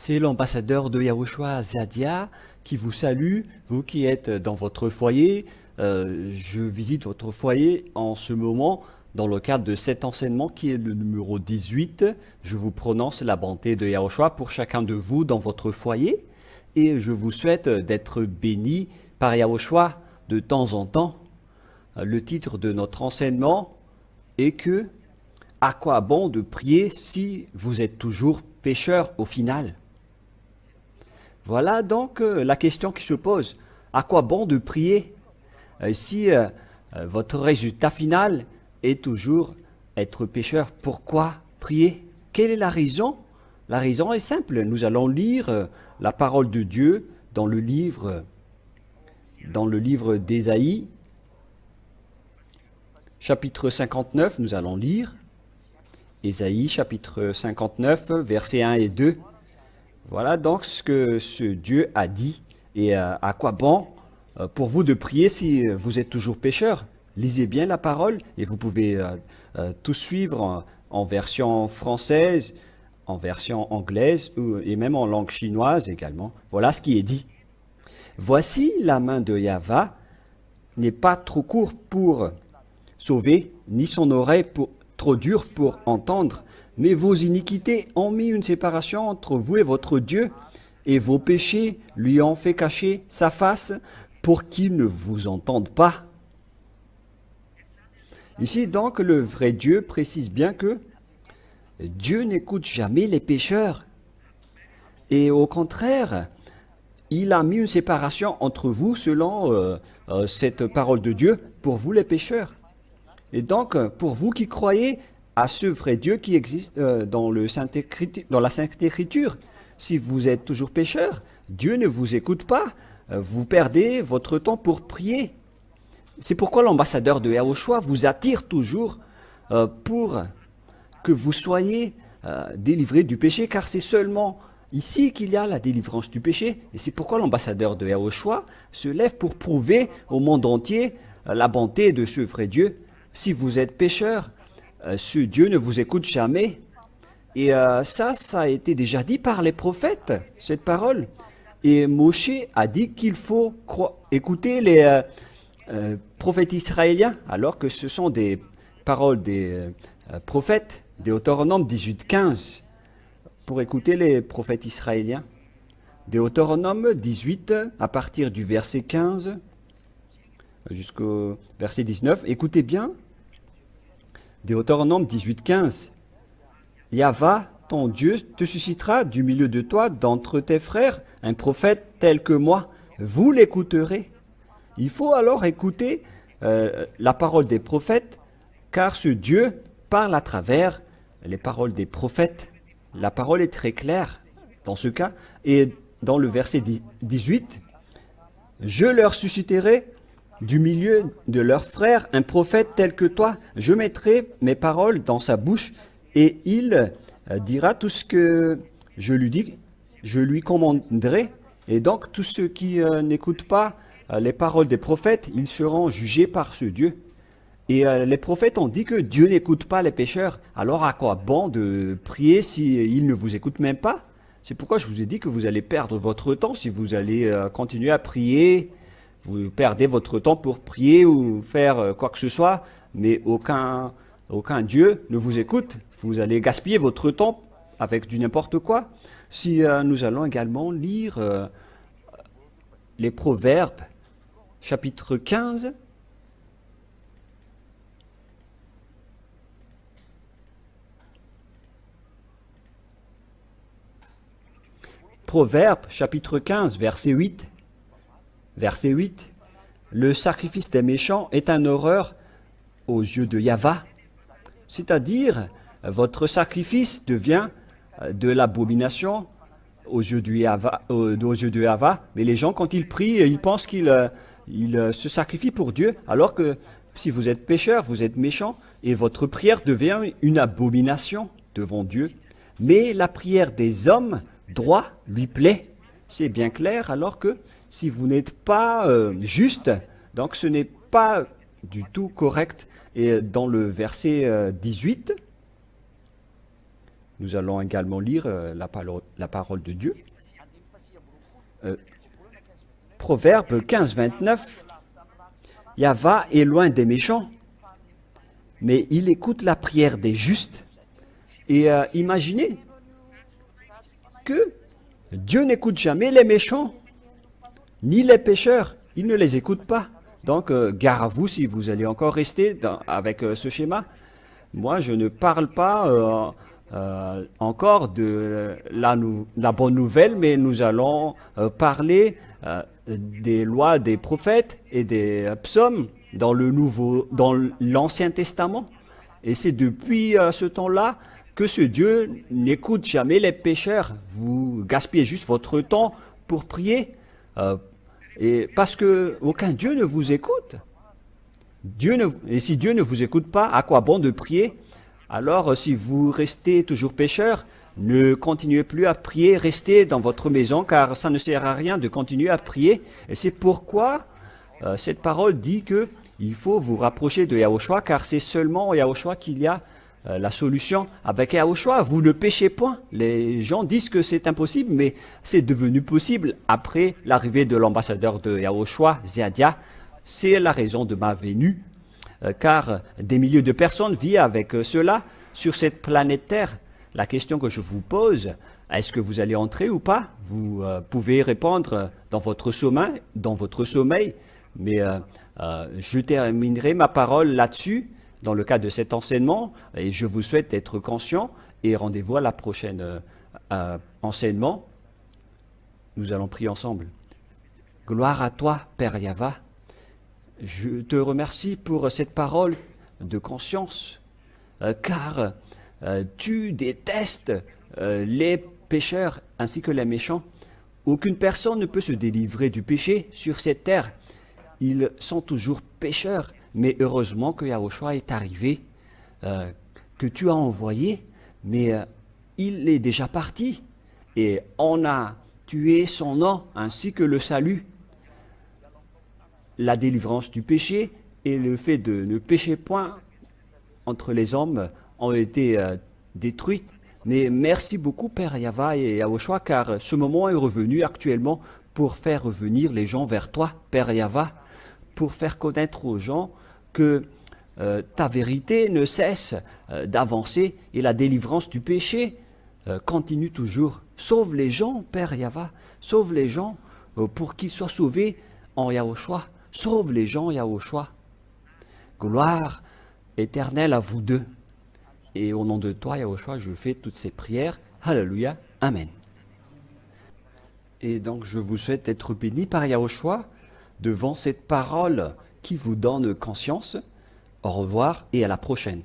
C'est l'ambassadeur de Yahushua Zadia qui vous salue, vous qui êtes dans votre foyer. Je visite votre foyer en ce moment dans le cadre de cet enseignement qui est le numéro 18. Je vous prononce la bonté de Yahushua pour chacun de vous dans votre foyer et je vous souhaite d'être béni par Yahushua de temps en temps. Le titre de notre enseignement est que « À quoi bon de prier si vous êtes toujours pécheur au final ?» Voilà donc la question qui se pose. À quoi bon de prier si votre résultat final est toujours être pécheur? Pourquoi prier? Quelle est la raison? La raison est simple. Nous allons lire la parole de Dieu dans le livre d'Ésaïe, chapitre 59. Nous allons lire Ésaïe, chapitre 59, versets 1 et 2. Voilà donc ce que ce Dieu a dit. Et à quoi bon pour vous de prier si vous êtes toujours pécheur? Lisez bien la parole et vous pouvez tout suivre en version française, en version anglaise et même en langue chinoise également. Voilà ce qui est dit. Voici la main de Yahva n'est pas trop courte pour sauver, ni son oreille trop dure pour entendre. Mais vos iniquités ont mis une séparation entre vous et votre Dieu, et vos péchés lui ont fait cacher sa face pour qu'il ne vous entende pas. Ici donc, le vrai Dieu précise bien que Dieu n'écoute jamais les pécheurs. Et au contraire, il a mis une séparation entre vous selon cette parole de Dieu pour vous les pécheurs. Et donc, pour vous qui croyez à ce vrai Dieu qui existe dans la Sainte Écriture. Si vous êtes toujours pécheur, Dieu ne vous écoute pas. Vous perdez votre temps pour prier. C'est pourquoi l'ambassadeur de Yahushua vous attire toujours pour que vous soyez délivrés du péché, car c'est seulement ici qu'il y a la délivrance du péché. Et c'est pourquoi l'ambassadeur de Yahushua se lève pour prouver au monde entier la bonté de ce vrai Dieu. Si vous êtes pécheur, ce Dieu ne vous écoute jamais. Et ça a été déjà dit par les prophètes, cette parole. Et Moshe a dit qu'il faut écouter les prophètes israéliens, alors que ce sont des paroles des prophètes, Deutéronome 18-15, pour écouter les prophètes israéliens. Deutéronome 18, à partir du verset 15 jusqu'au verset 19, écoutez bien. Deutéronome 18-15. Yahva, ton Dieu, te suscitera du milieu de toi, d'entre tes frères, un prophète tel que moi. Vous l'écouterez. Il faut alors écouter la parole des prophètes, car ce Dieu parle à travers les paroles des prophètes. La parole est très claire dans ce cas. Et dans le verset 18, « Je leur susciterai du milieu de leurs frères, un prophète tel que toi, je mettrai mes paroles dans sa bouche et il dira tout ce que je lui dis, je lui commanderai. Et donc tous ceux qui n'écoutent pas les paroles des prophètes, ils seront jugés par ce Dieu. Et les prophètes ont dit que Dieu n'écoute pas les pécheurs. Alors à quoi bon de prier s'il ne vous écoute même pas? C'est pourquoi je vous ai dit que vous allez perdre votre temps si vous allez continuer à prier. Vous perdez votre temps pour prier ou faire quoi que ce soit, mais aucun Dieu ne vous écoute. Vous allez gaspiller votre temps avec du n'importe quoi. Si nous allons également lire les Proverbes, chapitre 15. Proverbes, chapitre 15, verset 8. Verset 8, « Le sacrifice des méchants est une horreur aux yeux de Yahva. » C'est-à-dire, votre sacrifice devient de l'abomination aux yeux de Yahva. Mais les gens, quand ils prient, ils pensent qu'ils se sacrifient pour Dieu, alors que si vous êtes pécheur, vous êtes méchant, et votre prière devient une abomination devant Dieu. Mais la prière des hommes droits lui plaît. C'est bien clair, alors que si vous n'êtes pas juste, donc ce n'est pas du tout correct. Et dans le verset 18, Nous allons également lire la parole de Dieu. Proverbe 15, 29. Yahva est loin des méchants, mais il écoute la prière des justes. Et imaginez que Dieu n'écoute jamais les méchants, ni les pécheurs. Il ne les écoute pas. Donc, gare à vous si vous allez encore rester avec ce schéma. Moi, je ne parle pas encore de la bonne nouvelle, mais nous allons parler des lois des prophètes et des psaumes dans l'Ancien Testament. Et c'est depuis ce temps-là que ce Dieu n'écoute jamais les pécheurs. Vous gaspillez juste votre temps pour prier. Et parce que aucun Dieu ne vous écoute. Et si Dieu ne vous écoute pas, à quoi bon de prier? Alors, si vous restez toujours pécheur, ne continuez plus à prier, restez dans votre maison, car ça ne sert à rien de continuer à prier. Et c'est pourquoi cette parole dit que il faut vous rapprocher de Yahushua, car c'est seulement au Yahushua qu'il y a la solution. Avec Yahushua, vous ne péchez point. Les gens disent que c'est impossible, mais c'est devenu possible après l'arrivée de l'ambassadeur de Yahushua, Ziadia. C'est la raison de ma venue, car des milliers de personnes vivent avec cela sur cette planète Terre. La question que je vous pose, est-ce que vous allez entrer ou pas? Vous pouvez répondre dans votre sommeil, mais je terminerai ma parole là-dessus dans le cadre de cet enseignement, et je vous souhaite d'être conscient et rendez-vous à la prochaine enseignement. Nous allons prier ensemble. Gloire à toi, Père Yahva. Je te remercie pour cette parole de conscience, car tu détestes les pécheurs ainsi que les méchants. Aucune personne ne peut se délivrer du péché sur cette terre. Ils sont toujours pécheurs, mais heureusement que Yahushua est arrivé, que tu as envoyé, mais il est déjà parti et on a tué son nom ainsi que le salut. La délivrance du péché et le fait de ne pécher point entre les hommes ont été détruites. Mais merci beaucoup, Père Yahva et Yahushua, car ce moment est revenu actuellement pour faire revenir les gens vers toi, Père Yahva, pour faire connaître aux gens que ta vérité ne cesse d'avancer et la délivrance du péché continue toujours. Sauve les gens, Père Yahva, sauve les gens pour qu'ils soient sauvés en Yahushua. Sauve les gens, Yahushua. Gloire éternelle à vous deux. Et au nom de toi, Yahushua, je fais toutes ces prières. Alléluia. Amen. Et donc, je vous souhaite d'être bénis par Yahushua devant cette parole qui vous donne conscience. Au revoir et à la prochaine.